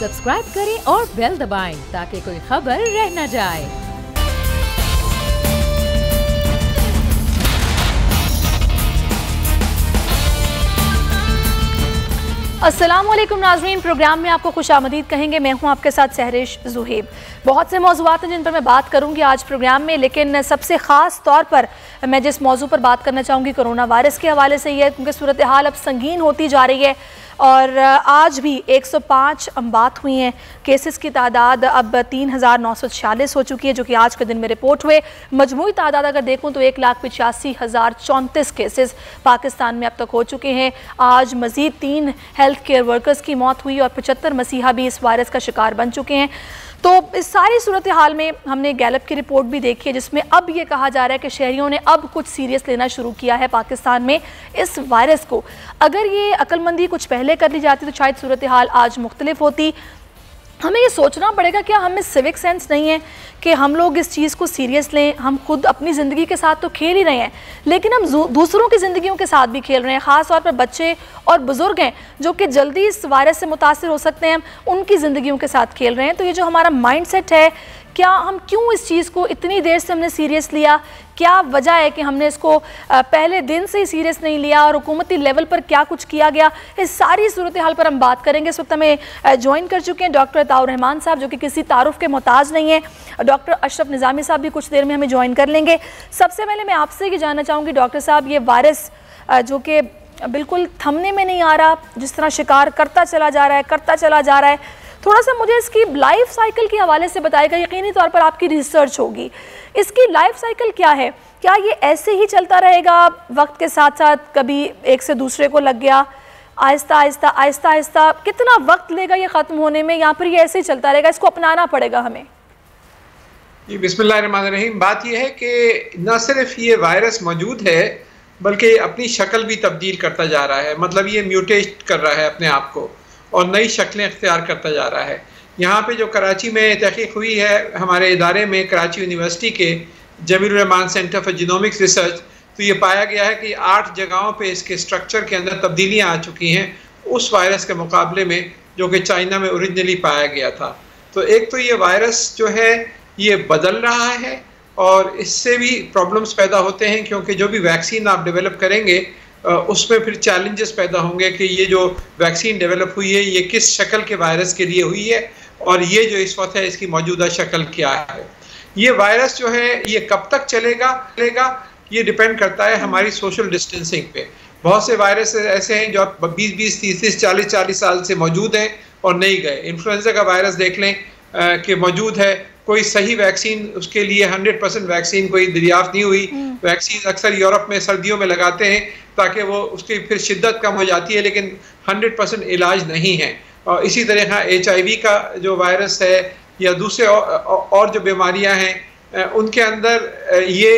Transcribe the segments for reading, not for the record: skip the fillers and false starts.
Subscribe करें और bell दबाएं ताकि कोई खबर रह न जाए। अस्सलामुअलैकुम नाज़रीन, प्रोग्राम में आपको खुशामदीद कहेंगे। मैं हूं आपके साथ सहरिश ज़ुहैब। बहुत से मौज़ूआत हैं जिन पर मैं बात करूंगी आज प्रोग्राम में, लेकिन सबसे ख़ास तौर पर मैं जिस मौजू पर बात करना चाहूँगी कोरोना वायरस के हवाले से ही है, क्योंकि सूरत हाल अब संगीन होती जा रही है और आज भी 105 अमवात हुई हैं। केसेस की तादाद अब 3946 हो चुकी है, जो कि आज के दिन में रिपोर्ट हुए। मजमूई तादाद अगर देखूं तो 1,85,034 केसेस पाकिस्तान में अब तक हो चुके हैं। आज मज़ीद 3 हेल्थ केयर वर्कर्स की मौत हुई और 75 मसीहा भी इस वायरस का शिकार बन चुके हैं। तो इस सारी सूरत हाल में हमने गैलप की रिपोर्ट भी देखी है, जिसमें अब ये कहा जा रहा है कि शहरियों ने अब कुछ सीरियस लेना शुरू किया है पाकिस्तान में इस वायरस को। अगर ये अक्लमंदी कुछ पहले कर ली जाती तो शायद सूरत हाल आज मुख्तलिफ होती। हमें ये सोचना पड़ेगा कि हमें सिविक सेंस नहीं है कि हम लोग इस चीज़ को सीरियस लें। हम खुद अपनी ज़िंदगी के साथ तो खेल ही रहे हैं, लेकिन हम दूसरों की ज़िंदगियों के साथ भी खेल रहे हैं। ख़ास तौर पर बच्चे और बुज़ुर्ग हैं जो कि जल्दी इस वायरस से मुतासिर हो सकते हैं, उनकी ज़िंदगियों के साथ खेल रहे हैं। तो ये जो हमारा माइंडसेट है, क्या हम क्यों इस चीज़ को इतनी देर से हमने सीरियस लिया, क्या वजह है कि हमने इसको पहले दिन से ही सीरियस नहीं लिया और हुकूमती लेवल पर क्या कुछ किया गया, इस सारी सूरत हाल पर हम बात करेंगे। इस वक्त हमें ज्वाइन कर चुके हैं डॉक्टर अताउर रहमान साहब, जो कि किसी तारुफ के मोहताज नहीं है। डॉक्टर अशरफ निज़ामी साहब भी कुछ देर में हमें ज्वाइन कर लेंगे। सबसे पहले मैं आपसे ये जानना चाहूँगी डॉक्टर साहब, ये वायरस जो कि बिल्कुल थमने में नहीं आ रहा, जिस तरह शिकार करता चला जा रहा है, थोड़ा सा मुझे इसकी लाइफ साइकिल के हवाले से बताएगा। यकीनी तौर पर आपकी रिसर्च होगी, इसकी लाइफ साइकिल क्या है? क्या ये ऐसे ही चलता रहेगा वक्त के साथ साथ, कभी एक से दूसरे को लग गया, आहिस्ता आहिस्ता कितना वक्त लेगा ये ख़त्म होने में, या फिर ये ऐसे ही चलता रहेगा, इसको अपनाना पड़ेगा हमें? जी, बिस्मिल्लाहिर्रहमानिर्रहीम। बात यह है कि न सिर्फ ये वायरस मौजूद है बल्कि अपनी शक्ल भी तब्दील करता जा रहा है। मतलब ये म्यूटेट कर रहा है अपने आप को और नई शक्लें इख्तियार करता जा रहा है। यहाँ पे जो कराची में तहकीक हुई है हमारे इदारे में, कराची यूनिवर्सिटी के Jameel Rahman centre for genomics research, तो ये पाया गया है कि 8 जगहों पे इसके स्ट्रक्चर के अंदर तब्दीलियाँ आ चुकी हैं उस वायरस के मुकाबले में जो कि चाइना में ओरिजिनली पाया गया था। तो एक तो ये वायरस जो है ये बदल रहा है और इससे भी प्रॉब्लम्स पैदा होते हैं, क्योंकि जो भी वैक्सीन आप डेवलप करेंगे उसमें फिर चैलेंजेस पैदा होंगे कि ये जो वैक्सीन डेवलप हुई है ये किस शक्ल के वायरस के लिए हुई है और ये जो इस वक्त है इसकी मौजूदा शक्ल क्या है। ये वायरस जो है ये कब तक चलेगा ये डिपेंड करता है हमारी सोशल डिस्टेंसिंग पे। बहुत से वायरस ऐसे हैं जो 20-20, 30-30, 40-40 साल से मौजूद हैं और नहीं गए। इन्फ्लुएंजा का वायरस देख लें कि मौजूद है, कोई सही वैक्सीन उसके लिए 100% वैक्सीन कोई दरियाफ्त नहीं हुई। वैक्सीन अक्सर यूरोप में सर्दियों में लगाते हैं ताकि वो उसकी फिर शिद्दत कम हो जाती है, लेकिन 100% इलाज नहीं है। और इसी तरह HIV का जो वायरस है या दूसरे और जो बीमारियां हैं उनके अंदर ये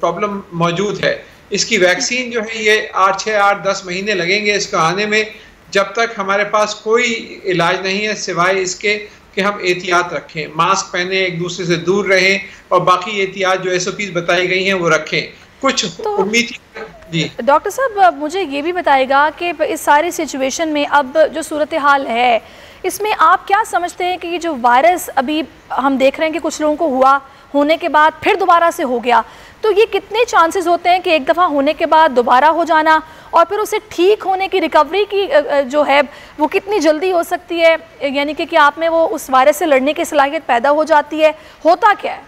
प्रॉब्लम मौजूद है। इसकी वैक्सीन जो है ये 6-8-10 महीने लगेंगे इसको आने में, जब तक हमारे पास कोई इलाज नहीं है सिवाय इसके कि हम एहतियात रखें, मास्क पहने, एक दूसरे से दूर रहें और बाकी एहतियात जो SOPs बताई गई हैं वो रखें। कुछ तो उम्मीद जी डॉक्टर साहब मुझे ये भी बताएगा कि इस सारी सिचुएशन में अब जो सूरत हाल है इसमें आप क्या समझते हैं कि ये जो वायरस अभी हम देख रहे हैं कि कुछ लोगों को होने के बाद फिर दोबारा से हो गया, तो ये कितने चांसेस होते हैं कि एक दफ़ा होने के बाद दोबारा हो जाना और फिर उसे ठीक होने की रिकवरी की जो है वो कितनी जल्दी हो सकती है, यानी कि आप में वो उस वायरस से लड़ने की सलाहियत पैदा हो जाती है? होता क्या है?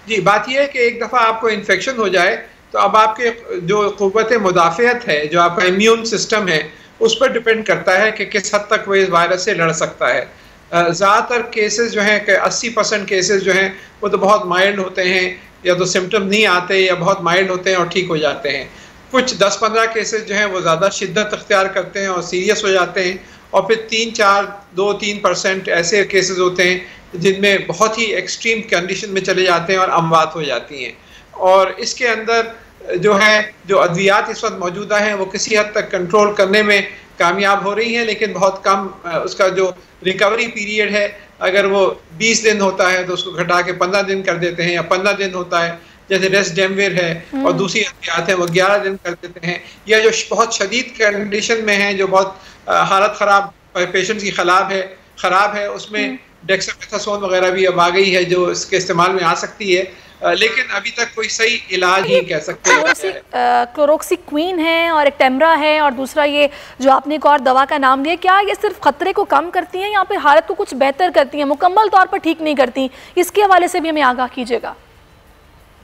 जी, बात यह है कि एक दफ़ा आपको इन्फेक्शन हो जाए तो अब आपके जो क़ुव्वत मुदाफ़ियत है, जो आपका इम्यून सिस्टम है, उस पर डिपेंड करता है कि किस हद तक वो इस वायरस से लड़ सकता है। ज़्यादातर केसेस जो हैं कि 80% केसेस जो हैं वो तो बहुत माइल्ड होते हैं, या तो सिम्टम नहीं आते या बहुत माइल्ड होते हैं और ठीक हो जाते हैं। कुछ 10-15 केसेस जो हैं वो ज़्यादा शिद्दत अख्तियार करते हैं और सीरियस हो जाते हैं, और फिर 2-3% ऐसे केसेस होते हैं जिनमें बहुत ही एक्सट्रीम कंडीशन में चले जाते हैं और अमवात हो जाती हैं। और इसके अंदर जो अद्वियात इस वक्त मौजूदा हैं वो किसी हद तक कंट्रोल करने में कामयाब हो रही हैं, लेकिन बहुत कम उसका जो रिकवरी पीरियड है, अगर वो 20 दिन होता है तो उसको घटा के 15 दिन कर देते हैं, या 15 दिन होता है जैसे रेमडेसिविर है और दूसरी अद्वियात है वो 11 दिन कर देते हैं, या जो बहुत शदीद कंडीशन में है, जो बहुत हालत ख़राब पेशेंट्स की खराब है, ख़राब है, उसमें डेक्सामेथासोन वगैरह भी अब आ गई है जो इसके इस्तेमाल में आ सकती है, लेकिन अभी तक कोई सही इलाज नहीं कह सकते। क्लोरोक्सीक्वीन है और एक्टेमरा है और दूसरा ये जो आपने एक और दवा का नाम लिया, क्या ये सिर्फ खतरे को कम करती हैं या फिर हालत को कुछ बेहतर करती हैं, मुकम्मल तौर पर ठीक नहीं करती? इसके हवाले से भी हमें आगाह कीजिएगा।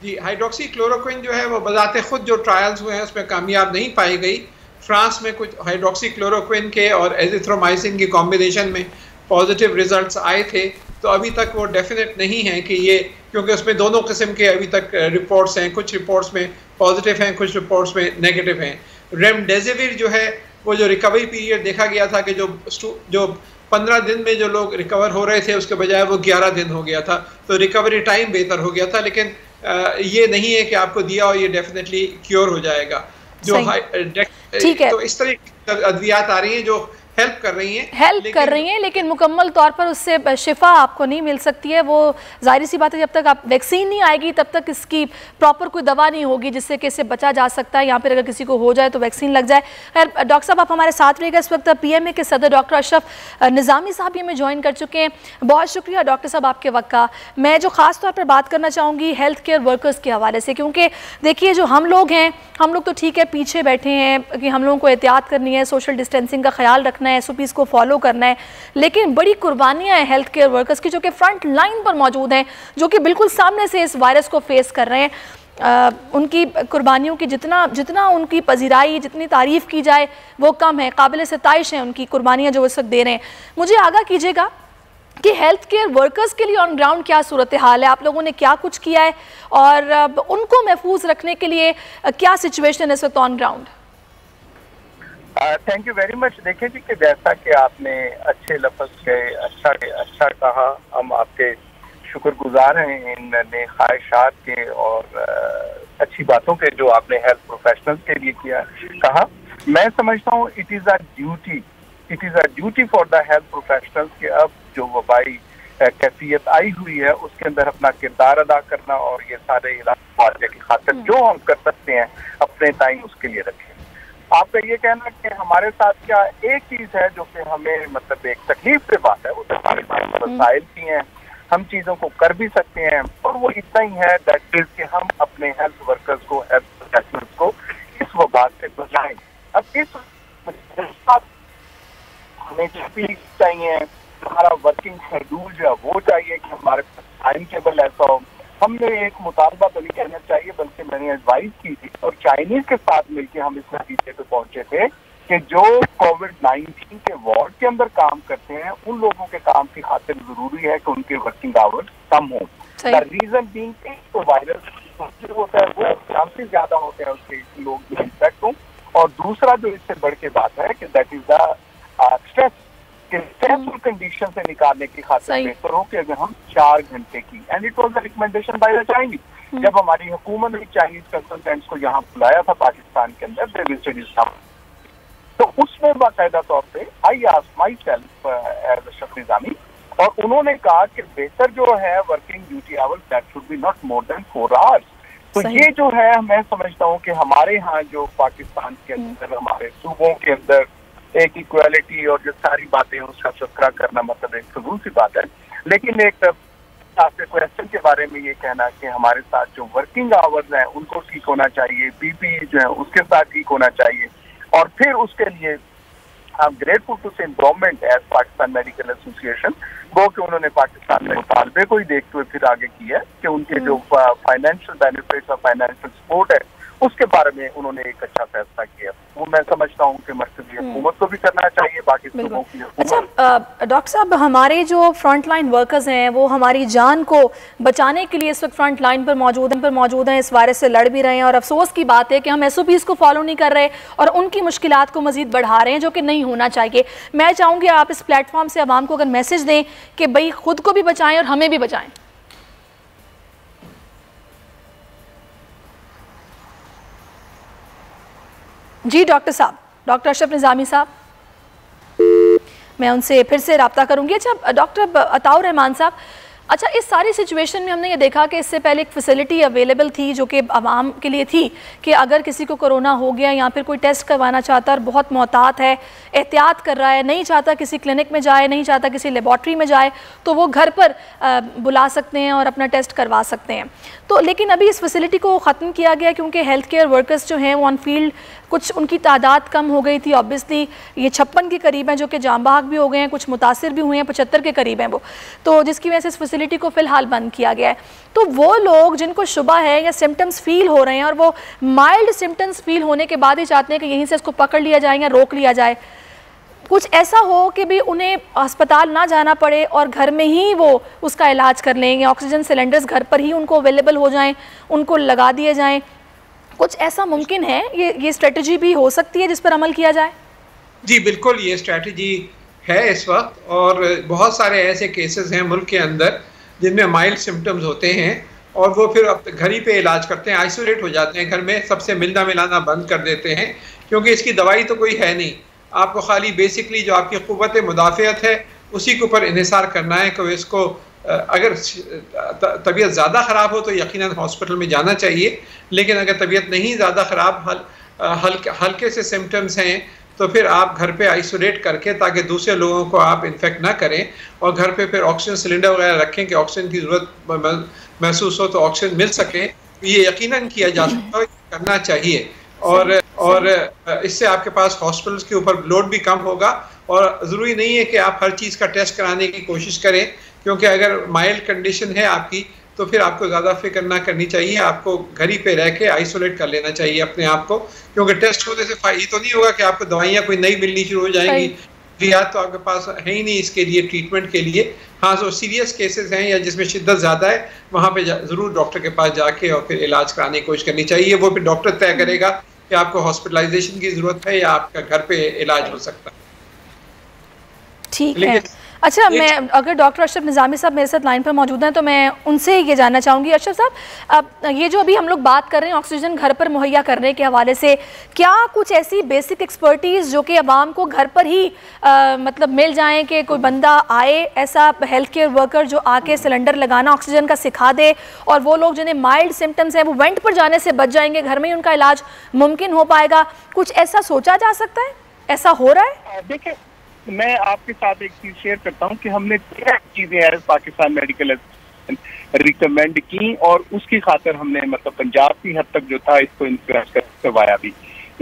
जी, हाइड्रोक्सीक्लोरोक्विन जो है वो बजाते खुद जो ट्रायल्स हुए हैं उसमें कामयाब नहीं पाई गई। फ्रांस में कुछ हाइड्रोक्सीक्लोरोक्विन के और एजिथ्रोमाइसिन के कॉम्बिनेशन में पॉजिटिव रिजल्ट्स आए थे, तो अभी तक वो डेफिनेट नहीं है कि ये, क्योंकि उसमें दोनों किस्म के अभी तक रिपोर्ट्स हैं, कुछ रिपोर्ट्स में पॉजिटिव हैं, कुछ रिपोर्ट्स में नेगेटिव हैं। रेमडेसिविर जो है वो जो रिकवरी पीरियड देखा गया था कि जो 15 दिन में जो लोग रिकवर हो रहे थे उसके बजाय वो 11 दिन हो गया था, तो रिकवरी टाइम बेहतर हो गया था, लेकिन ये नहीं है कि आपको दिया और ये डेफिनेटली क्योर हो जाएगा। जो ठीक है, तो इस तरह की अद्वियात आ रही हैं जो हेल्प कर रही हैं, लेकिन मुकम्मल तौर पर उससे शिफा आपको नहीं मिल सकती है। वो जाहिर सी बात है, जब तक आप वैक्सीन नहीं आएगी तब तक इसकी प्रॉपर कोई दवा नहीं होगी जिससे कि इससे बचा जा सकता है, या फिर अगर किसी को हो जाए तो वैक्सीन लग जाए। खैर डॉक्टर साहब आप हमारे साथ रहिएगा। इस वक्त PMA के सदर डॉक्टर अशरफ निज़ामी साहब भी हमें ज्वाइन कर चुके हैं। बहुत शुक्रिया डॉक्टर साहब आपके वक्त का। मैं जो ख़ास तौर पर बात करना चाहूँगी हेल्थ केयर वर्कर्स के हवाले से, क्योंकि देखिए जो हम लोग हैं, हम लोग तो ठीक है पीछे बैठे हैं कि हम लोगों को एहतियात करनी है, सोशल डिस्टेंसिंग का ख्याल रखना है, SOPs को फॉलो करना है, लेकिन बड़ी कुर्बानियां हैं हेल्थ केयर वर्कर्स की जो कि फ्रंट लाइन पर मौजूद हैं, जो कि बिल्कुल सामने से इस वायरस को फेस कर रहे हैं। उनकी कुर्बानियों की जितना उनकी पजीराई, जितनी तारीफ़ की जाए वो कम है। काबिल सताइश है उनकी कुर्बानियाँ जो इस वक्त दे रहे हैं। मुझे आगाह कीजिएगा कि हेल्थ केयर वर्कर्स के लिए ऑन ग्राउंड क्या सूरत हाल है, आप लोगों ने क्या कुछ किया है और उनको महफूज रखने के लिए क्या सिचुएशन है इस वक्त on ground? Thank you very much. देखिए जी कि जैसा कि आपने अच्छे लफ्ज़ के अच्छा कहा, हम आपके शुक्रगुजार हैं इन नेक ख्वाहिशात के और अच्छी बातों के जो आपने हेल्थ प्रोफेशनल्स के लिए कहा। मैं समझता हूँ it is a duty for the health professionals कि अब जो वबाई कैफियत आई हुई है उसके अंदर अपना किरदार अदा करना और ये सारे इलाज की खातिर जो हम कर सकते हैं अपने टाइम उसके लिए रखें। आपका ये कहना कि हमारे साथ क्या एक चीज है जो कि हमें मतलब एक तकलीफ की बात है, वो तो हमारे पास वसाइल की हैं, हम चीजों को कर भी सकते हैं, और वो इतना ही है दैट इज कि हम अपने हेल्थ वर्कर्स को, हेल्थ प्रोफेशनल्स को इस वबा से बचाएं। अब इस हमें चाहिए, हमारा वर्किंग शेड्यूल जो है वो चाहिए कि हमारे पास टाइम टेबल ऐसा हो। हमने एक मुतालबा तो नहीं कहना चाहिए बल्कि मैंने एडवाइस की थी और चाइनीज के साथ मिलकर हम इस नतीजे पे पहुंचे थे कि जो कोविड-19 के वार्ड के अंदर काम करते हैं उन लोगों के काम की खातिर जरूरी है कि उनके वर्किंग आवर्स कम हो। द रीजन बीइंग तो वायरस होता है वो चांसेस ज्यादा होते हैं उसके लोग इन्फेक्ट हों, और दूसरा जो इससे बढ़ के बात है कि दैट इज द स्ट्रेस के स्ट्रेसफुल कंडीशन से निकालने की खातिर बेहतर हो कि अगर हम 4 घंटे की, and it was the recommendation by the Chinese. जब हमारी हुकूमत ने चाइनीज कंसल्टेंट्स को यहाँ बुलाया था पाकिस्तान के अंदर, दे विजिटेड इस्लाम, तो उसमें बाकायदा तौर पे I asked myself as Ashraf Nizami, और उन्होंने कहा कि बेहतर जो है working duty hours that should be not more than 4 hours. तो ये जो है मैं समझता हूँ कि हमारे यहाँ जो पाकिस्तान के अंदर, हमारे सूबों के अंदर एक इक्वालिटी और जो सारी बातें उसका तस्करा करना मतलब एक फजूल सी बात है। लेकिन एक आपके क्वेश्चन के बारे में ये कहना कि हमारे साथ जो वर्किंग आवर्स हैं उनको ठीक होना चाहिए, PPE जो है उसके साथ ठीक होना चाहिए, और फिर उसके लिए आई एम ग्रेटफुल टू से government as Pakistan medical association वो कि उन्होंने पाकिस्तान में मुतालबे को ही देखते हुए फिर आगे किया कि उनके जो फाइनेंशियल बेनिफिट्स और फाइनेंशियल सपोर्ट है उसके बारे में उन्होंने एक अच्छा फैसला किया। वो मैं समझता हूँ कि मरकज़ी हुकूमत को भी करना चाहिए, बाकी सूबों की। अच्छा डॉक्टर साहब, हमारे जो फ्रंट लाइन वर्कर्स हैं वो हमारी जान को बचाने के लिए इस वक्त फ्रंट लाइन पर मौजूद हैं, इस वायरस से लड़ भी रहे हैं, और अफसोस की बात है कि हम SOPs को फॉलो नहीं कर रहे और उनकी मुश्किलात को मजीद बढ़ा रहे हैं, जो कि नहीं होना चाहिए। मैं चाहूँगी आप इस प्लेटफॉर्म से आवाम को अगर मैसेज दें कि भाई खुद को भी बचाएं और हमें भी बचाएं। जी डॉक्टर साहब, डॉक्टर अशरफ निज़ामी साहब, मैं उनसे फिर से रब्ता करूंगी। अच्छा डॉक्टर अताउर रहमान साहब, अच्छा, इस सारी सिचुएशन में हमने ये देखा कि इससे पहले एक फैसिलिटी अवेलेबल थी जो कि आवाम के लिए थी कि अगर किसी को कोरोना हो गया या फिर कोई टेस्ट करवाना चाहता है और बहुत मोहतात है, एहतियात कर रहा है, नहीं चाहता किसी क्लिनिक में जाए, नहीं चाहता किसी लेबॉर्ट्री में जाए, तो वो घर पर बुला सकते हैं और अपना टेस्ट करवा सकते हैं। तो लेकिन अभी इस फैसिलिटी को ख़त्म किया गया क्योंकि हेल्थ केयर वर्कर्स जो हैं वो ऑन फील्ड कुछ उनकी तादाद कम हो गई थी। ऑब्वियसली ये 56 के करीब हैं जो कि जाम बहक भी हो गए हैं, कुछ मुतासिर भी हुए हैं, 75 के करीब हैं वो, तो जिसकी वजह से इस फैसिलिटी को फ़िलहाल बंद किया गया है। तो वो लोग जिनको शुबा है या सिम्टम्स फ़ील हो रहे हैं और वो माइल्ड सिम्टम्स फ़ील होने के बाद ही चाहते हैं कि यहीं से इसको पकड़ लिया जाए या रोक लिया जाए, कुछ ऐसा हो कि भी उन्हें अस्पताल ना जाना पड़े और घर में ही वो उसका इलाज कर लें, या ऑक्सीजन सिलेंडर्स घर पर ही उनको अवेलेबल हो जाएं, उनको लगा दिए जाएं, कुछ ऐसा मुमकिन है? ये स्ट्रेटजी भी हो सकती है जिस पर अमल किया जाए? जी बिल्कुल, ये स्ट्रेटजी है इस वक्त, और बहुत सारे ऐसे केसेस हैं मुल्क के अंदर जिनमें माइल्ड सिम्टम्स होते हैं और वो फिर घर ही पे इलाज करते हैं, आइसोलेट हो जाते हैं घर में, सबसे मिलना मिलाना बंद कर देते हैं क्योंकि इसकी दवाई तो कोई है नहीं। आपको खाली बेसिकली जो आपकी क़ुव्वत मुदाफ़ियत है उसी के ऊपर इन्हिसार करना है कि इसको अगर तबीयत ज़्यादा ख़राब हो तो यकीनन हॉस्पिटल में जाना चाहिए, लेकिन अगर तबीयत नहीं ज़्यादा ख़राब, हल्के से सिम्टम्स हैं तो फिर आप घर पे आइसोलेट करके ताकि दूसरे लोगों को आप इन्फेक्ट ना करें, और घर पे फिर ऑक्सीजन सिलेंडर वगैरह रखें कि ऑक्सीजन की ज़रूरत महसूस हो तो ऑक्सीजन मिल सके। ये यकीनन किया जा सकता है, करना चाहिए, और इससे आपके पास हॉस्पिटल्स के ऊपर लोड भी कम होगा। और ज़रूरी नहीं है कि आप हर चीज़ का टेस्ट कराने की कोशिश करें, क्योंकि अगर माइल्ड कंडीशन है आपकी तो फिर आपको ज़्यादा फिक्र ना करनी चाहिए, आपको घर ही पे रह के आइसोलेट कर लेना चाहिए अपने आप को, क्योंकि टेस्ट होने से ये तो नहीं होगा कि आपको दवाइयाँ कोई नई मिलनी शुरू हो जाएंगी, रियायत तो आपके पास है ही नहीं इसके लिए, ट्रीटमेंट के लिए। हाँ, जो सीरियस केसेस हैं या जिसमें शिद्दत ज़्यादा है वहाँ पे ज़रूर डॉक्टर के पास जाके और फिर इलाज कराने की कोशिश करनी चाहिए। वो फिर डॉक्टर तय करेगा कि आपको हॉस्पिटलाइजेशन की ज़रूरत है या आपका घर पे इलाज हो सकता है। ठीक है। अच्छा, मैं अगर डॉक्टर अशरफ निज़ामी साहब मेरे साथ लाइन पर मौजूद हैं तो मैं उनसे ये जानना चाहूँगी। अशरफ साहब, अब ये जो अभी हम लोग बात कर रहे हैं ऑक्सीजन घर पर मुहैया करने के हवाले से, क्या कुछ ऐसी बेसिक एक्सपर्टीज़ जो कि आवाम को घर पर ही मतलब मिल जाएं कि कोई बंदा आए, ऐसा हेल्थ केयर वर्कर जो आके सिलेंडर लगाना ऑक्सीजन का सिखा दे, और वो लोग जिन्हें माइल्ड सिम्टम्स हैं वो वेंट पर जाने से बच जाएंगे, घर में ही उनका इलाज मुमकिन हो पाएगा? कुछ ऐसा सोचा जा सकता है? ऐसा हो रहा है? देखिए, मैं आपके साथ एक चीज शेयर करता हूं कि हमने 3 चीजें एज पाकिस्तान मेडिकल रिकमेंड की, और उसकी खातिर हमने मतलब पंजाब की हद तक जो था इसको इंफ्लुएंस करवाया भी।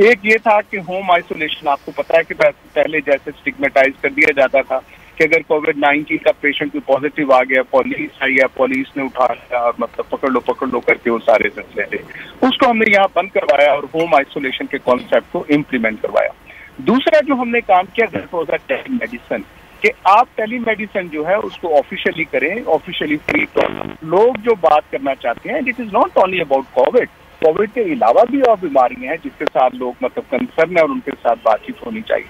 एक ये था कि होम आइसोलेशन, आपको पता है कि पहले जैसे स्टिग्मेटाइज कर दिया जाता था कि अगर कोविड-19 का पेशेंट कोई पॉजिटिव आ गया, पुलिस आई है, पुलिस ने उठा लिया और मतलब पकड़ लो करके वो सारे सिलसिले थे, उसको हमने यहाँ बंद करवाया और होम आइसोलेशन के कॉन्सेप्ट को इम्प्लीमेंट करवाया। दूसरा जो हमने काम किया that was a telemedicine, कि आप टेली मेडिसिन जो है उसको ऑफिशियली करें, ऑफिशियली फ्री। तो लोग जो बात करना चाहते हैं, it is not only about Covid के अलावा भी और बीमारियां हैं जिसके साथ लोग मतलब कंसर्न है और उनके साथ बातचीत होनी चाहिए।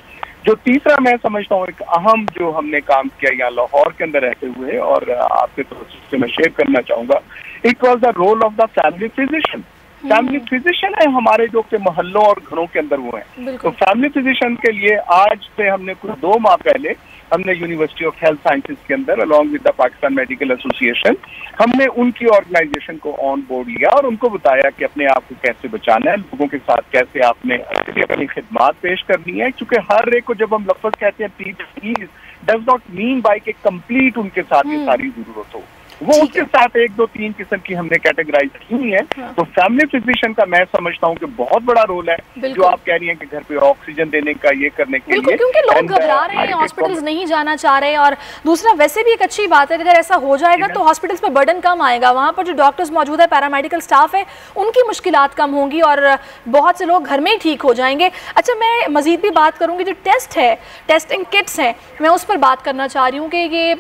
जो तीसरा मैं समझता हूँ एक अहम जो हमने काम किया यहाँ लाहौर के अंदर रहते हुए, और आपके तरफ से मैं शेयर करना चाहूंगा, it was the role of the family physician. Family physician है हमारे जो के मोहल्लों और घरों के अंदर वो हैं, तो फैमिली फिजिशियन के लिए आज से हमने कुछ 2 माह पहले हमने यूनिवर्सिटी ऑफ हेल्थ साइंसेज के अंदर along with the Pakistan medical association हमने उनकी ऑर्गेनाइजेशन को ऑन बोर्ड लिया और उनको बताया कि अपने आप को कैसे बचाना है, लोगों के साथ कैसे आपने अपनी खिदमात पेश करनी है, क्योंकि हर एक को जब हम लफ्ज कहते हैं please does not mean by के कंप्लीट उनके साथ ये सारी जरूरत हो, वो उसके साथ 1, 2, 3 किस्म की हमने कैटेगराइज की है। तो फैमिली फिजिशियन का मैं समझता हूँ कि बहुत बड़ा रोल है, जो आप कह रही हैं कि घर पे ऑक्सीजन देने का, ये करने के लिए, क्योंकि लोग घबरा रहे हैं, हॉस्पिटल्स नहीं जाना चाह रहे हैं। और दूसरा वैसे भी एक अच्छी बात है, अगर ऐसा हो जाएगा तो हॉस्पिटल्स में बर्डन कम आएगा, वहाँ पर जो डॉक्टर्स मौजूद है, पैरामेडिकल स्टाफ है, उनकी मुश्किलात कम होंगी और बहुत से लोग घर में ही ठीक हो जाएंगे। अच्छा, मैं मजीद भी बात करूँगी, जो टेस्ट है, टेस्टिंग किट्स हैं, मैं उस पर बात करना चाह रही हूँ कि ये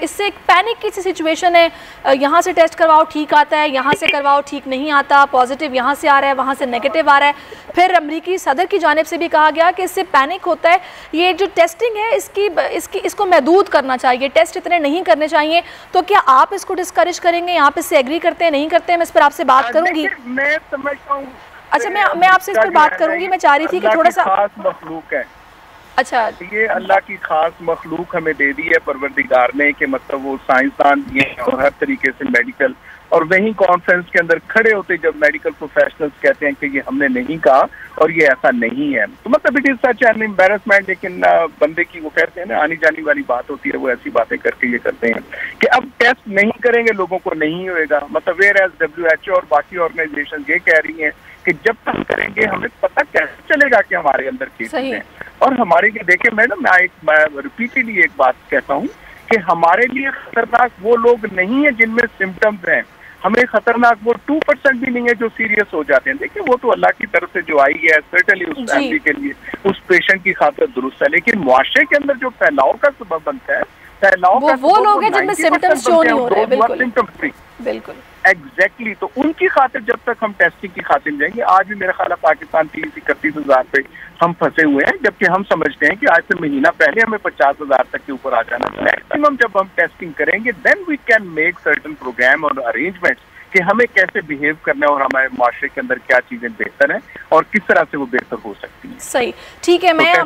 इससे एक पैनिक की सिचुएशन है, यहाँ से टेस्ट करवाओ ठीक आता है, यहाँ से करवाओ ठीक नहीं आता, पॉजिटिव यहाँ से आ रहा है, वहाँ से नेगेटिव आ रहा है। फिर अमरीकी सदर की जानिब से भी कहा गया कि इससे पैनिक होता है, ये जो टेस्टिंग है इसको महदूद करना चाहिए, टेस्ट इतने नहीं करने चाहिए। तो क्या आप इसको डिस्करेज करेंगे? आप इससे एग्री करते हैं, नहीं करते हैं? मैं इस पर आपसे बात करूँगी। मैं समझता हूँ, अच्छा, मैं आपसे इस पर बात करूँगी। मैं चाह रही थी कि थोड़ा सा खास मखलूक है, अच्छा, ये अल्लाह की खास मखलूक हमें दे दी है परवरदिगार ने, कि मतलब वो साइंसदान दिए हैं और हर तरीके से मेडिकल, और वही कॉन्फ्रेंस के अंदर खड़े होते जब मेडिकल प्रोफेशनल्स कहते हैं कि ये हमने नहीं कहा और ये ऐसा नहीं है, तो मतलब it is such an embarrassment. लेकिन बंदे की वो कहते हैं ना आनी जानी वाली बात होती है, वो ऐसी बातें करके ये करते हैं कि अब टेस्ट नहीं करेंगे लोगों को नहीं होएगा। मतलब वेयर एज WHO और बाकी ऑर्गेनाइजेशन ये कह रही हैं कि जब तक करेंगे हमें पता कैसे चलेगा कि हमारे अंदर केसेस हैं। और हमारे लिए देखिए मैडम, मैं रिपीटेडली एक बात कहता हूँ कि हमारे लिए खतरनाक वो लोग नहीं है जिनमें सिम्टम्स हैं, हमें खतरनाक वो 2% भी नहीं है जो सीरियस हो जाते हैं। देखिए वो तो अल्लाह की तरफ से जो आई है सर्टेनली उस फैमिली के लिए, उस पेशेंट की खातिर दुरुस्त है, लेकिन मुआशरे के अंदर जो फैलाव का सबब बनता है, फैलाव का वो लोग हैं जिनमें सिम्टम्स शो नहीं हो रहे। बिल्कुल एग्जैक्टली। तो उनकी खातिर जब तक हम टेस्टिंग की खातिर जाएंगे, आज भी मेरा ख्याल है पाकिस्तान 30-31 पे हम फंसे हुए हैं, जबकि हम समझते हैं कि आज से महीना पहले हमें 50,000 तक के ऊपर आ जाना चाहिए। मैक्सिमम जब हम टेस्टिंग करेंगे then we can make certain programme और अरेंजमेंट्स कि हमें कैसे बिहेव करना है और हमारे माशरे के अंदर क्या चीजें बेहतर हैं और किस तरह से वो बेहतर हो सकती हैं। सही, ठीक है। तो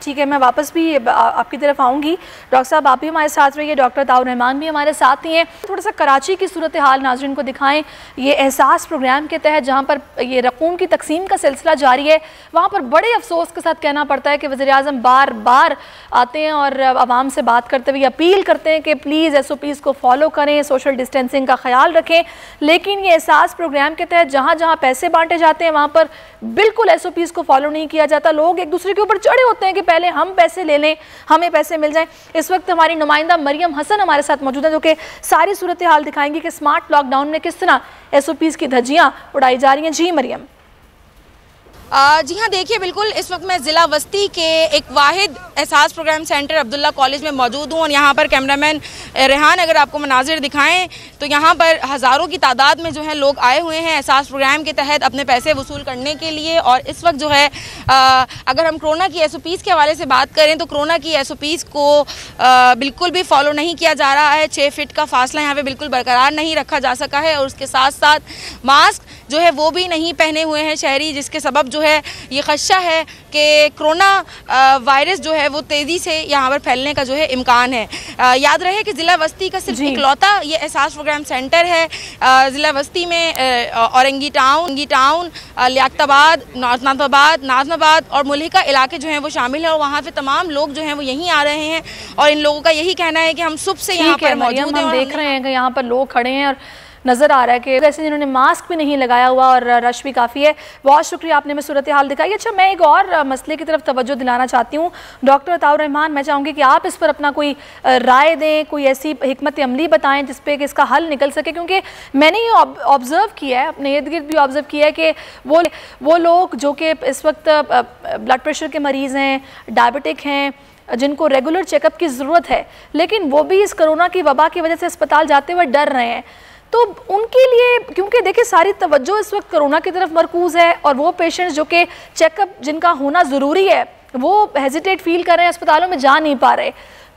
ठीक है, मैं वापस भी आपकी तरफ आऊँगी। डॉक्टर साहब आप भी हमारे साथ रहिए, डॉक्टर ताउर रहमान भी हमारे साथ ही हैं। थोड़ा सा कराची की सूरत हाल नाज़रीन को दिखाएं। ये एहसास प्रोग्राम के तहत जहाँ पर ये रकूम की तकसीम का सिलसिला जारी है, वहाँ पर बड़े अफसोस के साथ कहना पड़ता है कि वज़ीर-ए-आज़म बार बार आते हैं और आवाम से बात करते हुए अपील करते हैं कि प्लीज़ SOPs को फॉलो करें, सोशल डिस्टेंसिंग का ख्याल रखें, लेकिन ये एहसास प्रोग्राम के तहत जहाँ जहाँ पैसे बांटे जाते हैं वहाँ पर बिल्कुल SOPs को फॉलो नहीं किया जाता। लोग एक दूसरे के ऊपर चढ़े होते हैं कि पहले हम पैसे ले लें, हमें पैसे मिल जाएं। इस वक्त हमारी नुमाइंदा मरियम हसन हमारे साथ मौजूद है, जो कि सारी सूरत हाल दिखाएंगी कि स्मार्ट लॉकडाउन में किस तरह SOPs की धज्जियाँ उड़ाई जा रही हैं। जी मरियम। जी हाँ, देखिए बिल्कुल इस वक्त मैं ज़िला वस्ती के एक वाहिद एहसास प्रोग्राम सेंटर अब्दुल्ला कॉलेज में मौजूद हूँ और यहाँ पर कैमरामैन रेहान अगर आपको मनाजिर दिखाएं तो यहाँ पर हज़ारों की तादाद में जो है लोग आए हुए हैं एहसास प्रोग्राम के तहत अपने पैसे वसूल करने के लिए। और इस वक्त जो है अगर हम कोरोना की SOPs के हवाले से बात करें तो कोरोना की SOPs को बिल्कुल भी फॉलो नहीं किया जा रहा है। 6 फीट का फासला यहाँ पर बिल्कुल बरकरार नहीं रखा जा सका है और उसके साथ साथ मास्क जो है वो भी नहीं पहने हुए हैं शहरी, जिसके सबब जो है ये खदशा है कि कोरोना वायरस जो है वो तेज़ी से यहाँ पर फैलने का जो है इम्कान है। याद रहे कि ज़िला वस्ती का सिर्फ इकलौता ये एहसास प्रोग्राम सेंटर है। ज़िला वस्ती में औरंगी टाउन, लियाकताबाद, नाज़माबाद और मुल्हिका इलाके जो हैं वो शामिल है और वहाँ पे तमाम लोग जो हैं वो यहीं आ रहे हैं और इन लोगों का यही कहना है कि हम सुबह से यहाँ पर मौजूद हैं। हम देख रहे हैं कि यहाँ पर लोग खड़े हैं और नज़र आ रहा है कि वैसे जिन्होंने मास्क भी नहीं लगाया हुआ और रश भी काफ़ी है। बहुत शुक्रिया, आपने में सूरत हाल दिखाई। अच्छा, मैं एक और मसले की तरफ तवज्जो दिलाना चाहती हूँ। डॉक्टर ताउर रहमान, मैं चाहूँगी कि आप इस पर अपना कोई राय दें, कोई ऐसी हिकमत अमली बताएं जिस पे कि इसका हल निकल सके, क्योंकि मैंने ये ऑब्ज़र्व किया है, अपने इर्द गिर्द भी ऑब्ज़र्व किया है कि वो लोग जो कि इस वक्त ब्लड प्रेशर के मरीज़ हैं, डायबिटिक हैं, जिनको रेगुलर चेकअप की ज़रूरत है, लेकिन वो भी इस कोरोना की वबा की वजह से अस्पताल जाते हुए डर रहे हैं, तो उनके लिए, क्योंकि देखिए सारी तवज्जो इस वक्त कोरोना की तरफ मरकूज़ है और वो पेशेंट्स जो कि चेकअप जिनका होना ज़रूरी है वो हेजिटेट फील कर रहे हैं, अस्पतालों में जा नहीं पा रहे,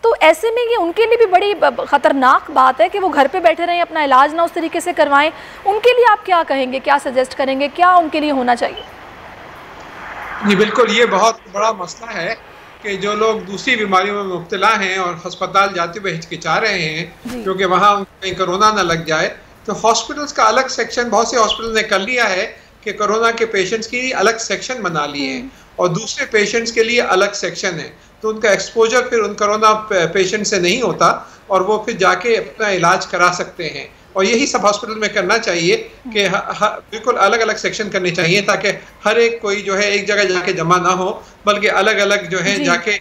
तो ऐसे में ये उनके लिए भी बड़ी ख़तरनाक बात है कि वो घर पे बैठे रहें, अपना इलाज ना उस तरीके से करवाएं। उनके लिए आप क्या कहेंगे, क्या सजेस्ट करेंगे, क्या उनके लिए होना चाहिए? जी बिल्कुल, ये बहुत बड़ा मसला है कि जो लोग दूसरी बीमारियों में मुब्तला हैं और अस्पताल जाते हुए हिचकिचा रहे हैं क्योंकि वहाँ कहीं कोरोना ना लग जाए, तो हॉस्पिटल्स का अलग सेक्शन बहुत से हॉस्पिटल ने कर लिया है कि कोरोना के पेशेंट्स की अलग सेक्शन बना लिए हैं और दूसरे पेशेंट्स के लिए अलग सेक्शन है, तो उनका एक्सपोजर फिर उन कोरोना पेशेंट से नहीं होता और वो फिर जाके अपना इलाज करा सकते हैं। और यही सब हॉस्पिटल में करना चाहिए कि बिल्कुल अलग अलग सेक्शन करने चाहिए ताकि हर एक कोई जो है एक जगह जाके जमा ना हो, बल्कि अलग अलग जो है जाके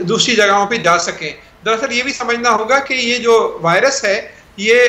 दूसरी जगहों पे जा सकें। दरअसल ये भी समझना होगा कि ये जो वायरस है ये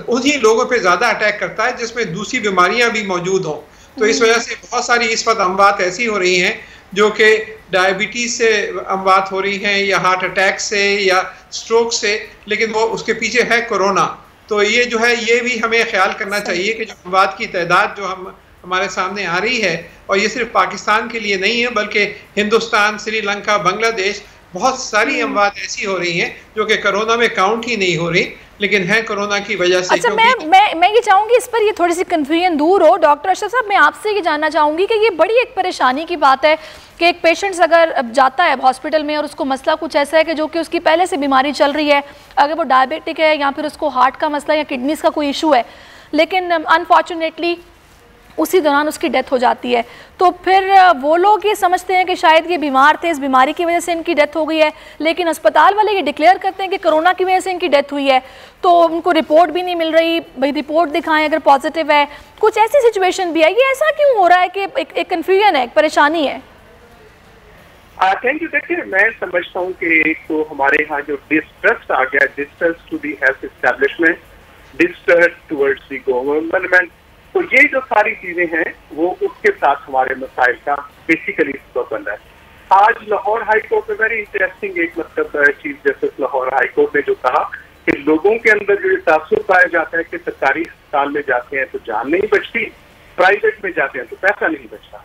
उन्हीं लोगों पे ज़्यादा अटैक करता है जिसमें दूसरी बीमारियां भी मौजूद हों, तो इस वजह से बहुत सारी इस वक्त अमवात ऐसी हो रही हैं जो कि डायबिटीज़ से अमवात हो रही हैं या हार्ट अटैक से या स्ट्रोक से, लेकिन वो उसके पीछे है कोरोना। तो ये जो है ये भी हमें ख्याल करना चाहिए कि जो अमवात की तादाद जो हमारे सामने आ रही है, और ये सिर्फ पाकिस्तान के लिए नहीं है बल्कि हिंदुस्तान, श्रीलंका, बांग्लादेश बहुत सारी अमवात ऐसी हो रही हैं जो कि कोरोना में काउंट ही नहीं हो रही, लेकिन है कोरोना की वजह से। अच्छा, मैं ये चाहूंगी इस पर ये थोड़ी सी कंफ्यूजन दूर हो। डॉक्टर अशरफ साहब, मैं आपसे ये जानना चाहूंगी कि ये बड़ी एक परेशानी की बात है कि एक पेशेंट्स अगर जाता है हॉस्पिटल में और उसको मसला कुछ ऐसा है कि जो कि उसकी पहले से बीमारी चल रही है, अगर वो डायबिटिक है या फिर उसको हार्ट का मसला या किडनीज का कोई इशू है, लेकिन अनफॉर्चुनेटली उसी दौरान उसकी डेथ हो जाती है, तो फिर वो लोग ये समझते हैं कि शायद ये बीमार थे, इस बीमारी की वजह से इनकी डेथ हो गई है, लेकिन अस्पताल वाले ये डिक्लेयर करते हैं कि कोरोना की वजह से इनकी डेथ हुई है, तो उनको रिपोर्ट भी नहीं मिल रही। भाई रिपोर्ट दिखाएं अगर पॉजिटिव है। कुछ ऐसी सिचुएशन भी है, ये ऐसा क्यों हो रहा है कि एक कन्फ्यूजन है, एक परेशानी है? Thank you. देखिए, मैं समझता हूँ कि तो हमारे यहाँ जो डिस्ट्रस्ट आ गया, distrust to the health establishment, distrust towards the government, तो ये जो सारी चीजें हैं वो उसके साथ हमारे मसाइल का बेसिकली सबब बन रहा है। आज लाहौर हाई कोर्ट में वेरी इंटरेस्टिंग एक chief justice Lahore high court ने जो कहा कि लोगों के अंदर जो तासुर पाया जाता है कि सरकारी अस्पताल में जाते हैं तो जान नहीं बचती, प्राइवेट में जाते हैं तो पैसा नहीं बचता।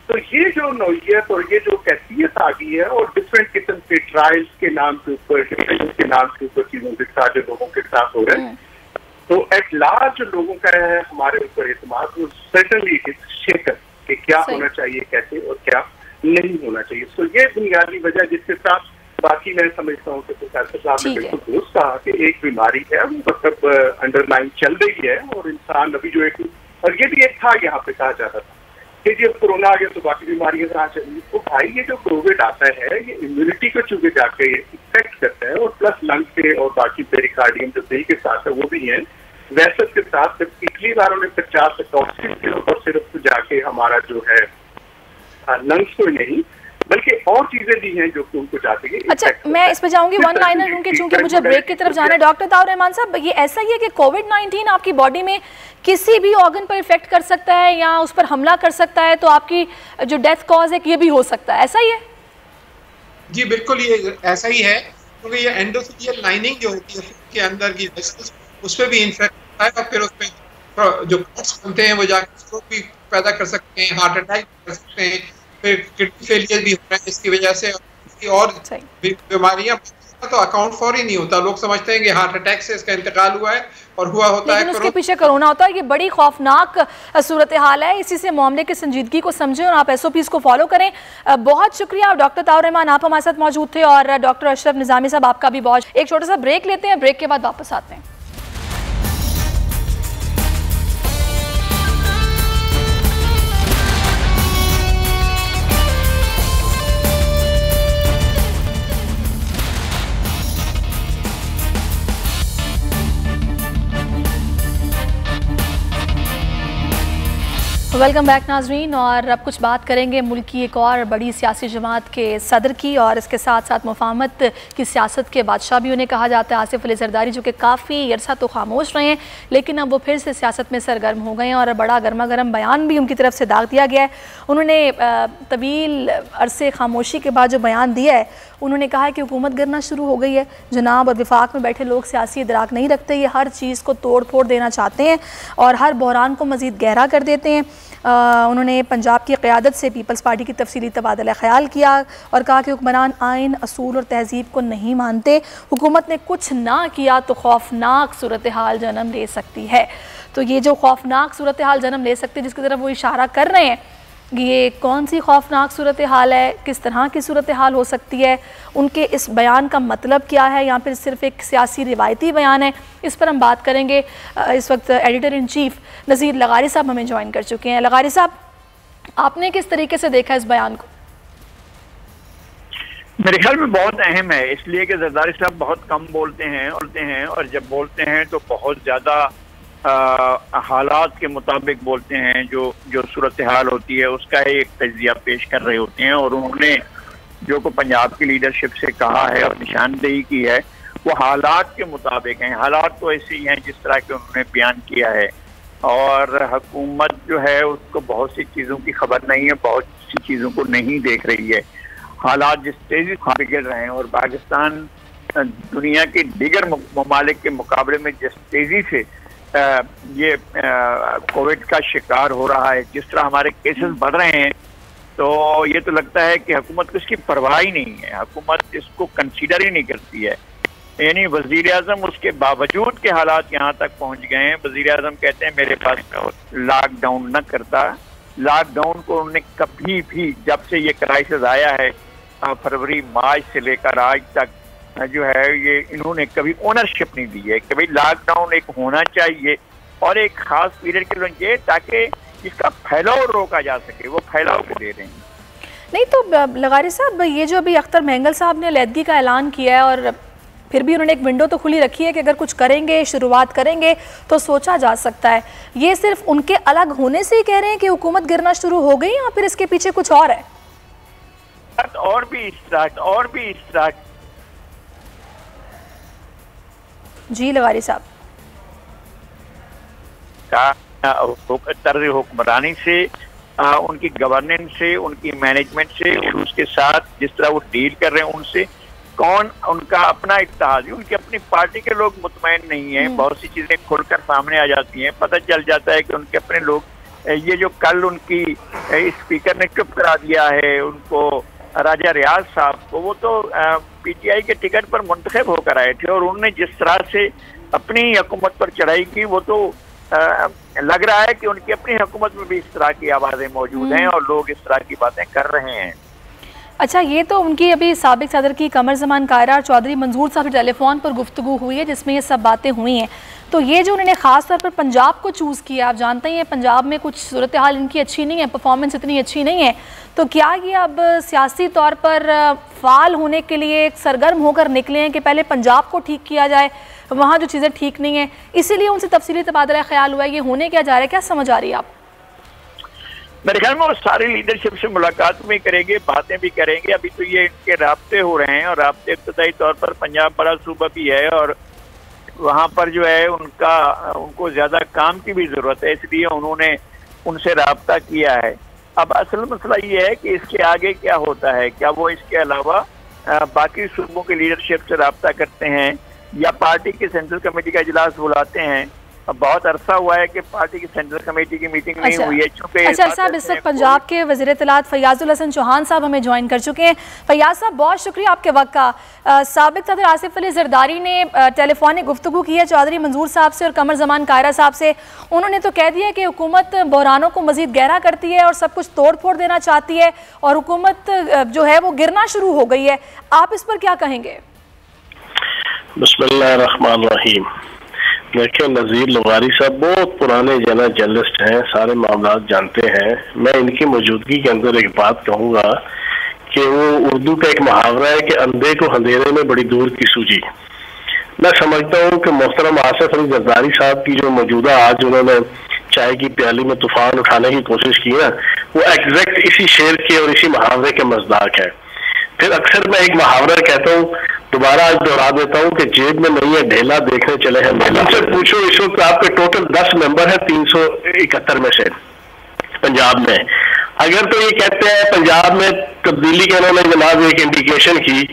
तो ये जो नौयत और ये जो कैफियत आ गई है और डिफरेंट किस्म के ट्रायल्स के नाम के ऊपर, के नाम के ऊपर चीजों के साथ जो लोगों के साथ हो रहे हैं, तो एट लार्ज लोगों का है हमारे ऊपर एतमाद, वो सर्टनली शेकन कि क्या होना चाहिए, कैसे और क्या नहीं होना चाहिए। तो ये बुनियादी वजह जिसके साथ बाकी मैं समझता हूँ कि प्रोफेसर साहब ने बिल्कुल दुरुस्त कहा कि एक बीमारी है वो मतलब अंडरलाइन चल रही है और इंसान अभी जो एक, और ये भी एक था यहाँ पे कहा जाता था कि जब कोरोना आ गया तो बाकी बीमारियां कहाँ चली। तो भाई ये जो कोविड आता है ये इम्यूनिटी को चूंकि जाके इफेक्ट करता है और प्लस लंग पे और बाकी पेरिकार्डियम जो दिल के साथ है वो भी है। वैसे के साथ जब पिछली बार उन्हें 50 से 80 किलो पर सिर्फ जाके हमारा जो है लंग्स को नहीं बल्कि और चीजें भी हैं जो कि उनको जाते हैं। अच्छा, मैं इस पे जाऊंगी वन लाइनर क्योंकि चूंकि मुझे ब्रेक की तरफ जाना है। डॉक्टर ताउर रहमान साहब, ये ऐसा ही है कि कोविड-19 आपकी बॉडी में किसी भी ऑर्गन पर इफेक्ट कर सकता है या उस पर हमला कर सकता है, तो आपकी जो डेथ कॉज है ये भी हो सकता है, ऐसा ही है? जी बिल्कुल, ये ऐसा ही है, क्योंकि ये एंडोथेलियल लाइनिंग जो होती है के अंदर की उस पर भी इन्फेक्ट होता है और फिर उस पर जो कॉट्स बनते हैं वो जाकर स्ट्रोक भी पैदा कर सकते हैं, हार्ट अटैक कर सकते हैं, फिर किडनी फेलियर भी हो रहा है इसकी वजह से, और बीमारियां तो अकाउंट फॉर ही नहीं होता। लोग समझते हैं कि हार्ट अटैक से इसका इंतकाल हुआ है और हुआ होता है, लेकिन उसके पीछे कोरोना होता है। ये बड़ी खौफनाक सूरत हाल है, इसी से मामले की संजीदगी को समझें और आप SOPs को फॉलो करें। बहुत शुक्रिया डॉक्टर ताउर रहमान, आप हमारे साथ मौजूद थे, और डॉक्टर अशरफ निज़ामी साहब आपका भी बहुत। एक छोटा सा ब्रेक लेते हैं, ब्रेक के बाद वापस आते हैं। वेलकम बैक नाजरीन, और अब कुछ बात करेंगे मुल्क की एक और बड़ी सियासी जमात के सदर की, और इसके साथ साथ मुफाहमत की सियासत के बादशाह भी उन्हें कहा जाता है, आसिफ अली जरदारी, जो कि काफ़ी अरसा तो खामोश रहे हैं लेकिन अब वो फिर से सियासत में सरगर्म हो गए हैं और बड़ा गर्मा गर्म बयान भी उनकी तरफ से दाग दिया गया है। उन्होंने तवील अरसे खामोशी के बाद जो बयान दिया है, उन्होंने कहा है कि हुकूमत गिरना शुरू हो गई है, जनाब और विफाक में बैठे लोग सियासी इदराक नहीं रखते, ये हर चीज़ को तोड़ फोड़ देना चाहते हैं और हर बहरान को मज़ीद गहरा कर देते हैं। उन्होंने पंजाब की क़यादत से पीपल्स पार्टी की तफसीली तबादला ख्याल किया और कहा कि हुक्मरान आइन, असूल और तहजीब को नहीं मानते, हुकूमत ने कुछ ना किया तो खौफनाक सूरत हाल जन्म ले सकती है। तो ये जो खौफनाक सूरत हाल जन्म ले सकती है जिसकी तरफ वो इशारा कर रहे हैं, ये कौन सी खौफनाक सूरत हाल है, किस तरह की सूरत हाल हो सकती है, उनके इस बयान का मतलब क्या है या फिर सिर्फ एक सियासी रिवायती बयान है, इस पर हम बात करेंगे। इस वक्त एडिटर इन चीफ नज़ीर लगारी साहब हमें ज्वाइन कर चुके हैं। लगारी साहब, आपने किस तरीके से देखा इस बयान को? मेरे ख्याल में बहुत अहम है, इसलिए कि जरदारी साहब बहुत कम बोलते हैं और जब बोलते हैं तो बहुत ज़्यादा हालात के मुताबिक बोलते हैं, जो सूरत हाल होती है उसका एक तजिया पेश कर रहे होते हैं। और उन्होंने जो को पंजाब की लीडरशिप से कहा है और निशानदेही की है वो हालात के मुताबिक हैं। हालात तो ऐसे ही हैं जिस तरह के उन्होंने बयान किया है, और हुकूमत जो है उसको बहुत सी चीज़ों की खबर नहीं है, बहुत सी चीज़ों को नहीं देख रही है। हालात जिस तेज़ी से बिगड़ रहे हैं और पाकिस्तान दुनिया के दीगर ममालिक के मुकाबले में जिस तेज़ी से ये कोविड का शिकार हो रहा है, जिस तरह हमारे केसेस बढ़ रहे हैं, तो ये तो लगता है कि हुकूमत को इसकी परवाह ही नहीं है, हुकूमत इसको कंसीडर ही नहीं करती है। यानी वजीर आजम उसके बावजूद के हालात यहाँ तक पहुँच गए हैं। वजीर आजम कहते हैं मेरे पास लॉकडाउन न करता, लॉकडाउन को उन्होंने कभी भी, जब से ये क्राइसिस आया है फरवरी मार्च से लेकर आज तक जो है, ये इन्होंने कभी ओनरशिप नहीं दी है कि भाई लॉकडाउन एक होना चाहिए और एक खास पीरियड के लिए, ताकि इसका फैलाव रोका जा सके। वो फैलाव को दे रहे हैं। नहीं तो लगारी साहब, ये जो अभी अख्तर मेंगल साहब ने अलहदगी का ऐलान किया है और फिर भी उन्होंने एक विंडो तो खुली रखी है कि अगर कुछ करेंगे, शुरुआत करेंगे तो सोचा जा सकता है, ये सिर्फ उनके अलग होने से ही कह रहे हैं कि हुकूमत गिरना शुरू हो गई या फिर इसके पीछे कुछ और है? और भी इस्त्राट जी लगारी साहब का तर्ज हुक्मरानी से, उनकी गवर्नेंस से, उनकी मैनेजमेंट से, उसके साथ जिस तरह वो डील कर रहे हैं उनसे, कौन उनका अपना इत्तेहाद, उनकी अपनी पार्टी के लोग मुतमईन नहीं है। बहुत सी चीजें खुलकर सामने आ जाती हैं, पता चल जाता है कि उनके अपने लोग, ये जो कल उनकी स्पीकर ने चुप करा दिया है उनको, राजा रियाज साहब को, वो तो पीटीआई के टिकट पर मुंतखब होकर आए थे और उन्होंने जिस तरह से अपनी हुकूमत पर चढ़ाई की, वो तो लग रहा है कि उनकी अपनी हुकूमत में भी इस तरह की आवाज़ें मौजूद हैं और लोग इस तरह की बातें कर रहे हैं। अच्छा, ये तो उनकी अभी साबिक सदर की कमर ज़मान कायरा और चौधरी मंजूर साहब टेलीफोन पर गुफ्तगू हुई है जिसमें ये सब बातें हुई हैं। तो ये जो उन्होंने ख़ास तौर पर पंजाब को चूज़ किया, आप जानते हैं पंजाब में कुछ सूरत हाल इनकी अच्छी नहीं है, परफॉर्मेंस इतनी अच्छी नहीं है, तो क्या ये अब सियासी तौर पर फ़ाल होने के लिए सरगर्म होकर निकले हैं कि पहले पंजाब को ठीक किया जाए, वहाँ जो चीज़ें ठीक नहीं हैं, इसीलिए उनसे तफसीली तबादला ख्याल हुआ है? ये होने क्या जा रहा है, क्या समझ आ रही है आप? मेरे ख्याल में वो सारी लीडरशिप से मुलाकात भी करेंगे, बातें भी करेंगे। अभी तो ये इनके राब्ते हो रहे हैं और राब्ते इब्तदाई तौर पर पंजाब बड़ा सूबा भी है और वहाँ पर जो है उनको ज़्यादा काम की भी ज़रूरत है, इसलिए उन्होंने उनसे राब्ता किया है। अब असल मसला ये है कि इसके आगे क्या होता है, क्या वो इसके अलावा बाकी सूबों के लीडरशिप से राब्ता करते हैं या पार्टी की सेंट्रल कमेटी का इजलास बुलाते हैं। अब बहुत अरसा हुआ है कि पार्टी की सेंट्रल कमेटी की मीटिंग नहीं हुई है। अच्छा साहब, इस वक्त पंजाब के वज़ीर इत्तलात फैयाजुल हसन चौहान साहब हमें ज्वाइन कर चुके हैं। फैयाज साहब, बहुत शुक्रिया आपके वक्त का। साबिक सदर आसिफ अली जरदारी ने टेलीफोनिक गुफ्तगू की है चौधरी मंजूर साहब से और कमर ज़मान कायरा साहब से। उन्होंने तो कह दिया कि हुकूमत बहरानों को मज़ीद गहरा करती है और सब कुछ तोड़ फोड़ देना चाहती है और हुकूमत जो है वो गिरना शुरू हो गई है। आप इस पर क्या कहेंगे? बिस्मिल्लाहिर्रहमानिर्रहीम। देखिए, नज़ीर लगारी साहब बहुत पुराने जर्नलिस्ट हैं, सारे मामला जानते हैं। मैं इनकी मौजूदगी के अंदर एक बात कहूँगा कि वो उर्दू का एक मुहावरा है कि अंधे को अंधेरे में बड़ी दूर की सूझी। मैं समझता हूँ कि मोहतरम आसिफ अली जरदारी साहब की जो मौजूदा आज उन्होंने चाय की प्याली में तूफान उठाने की कोशिश की ना, वो एग्जैक्ट इसी शेर के और इसी मुहावरे के मज़दाक है। फिर अक्सर मैं एक मुहावरा कहता हूँ, दोबारा आज दोहरा देता हूँ कि जेब में नहीं है ढेला, देखने चले हैं मेला। उनसे पूछो इस वक्त आपके टोटल 10 मेंबर हैं 371 में से पंजाब में। अगर तो ये कहते हैं पंजाब में तब्दीली के उन्होंने जनाब एक इंडिकेशन की,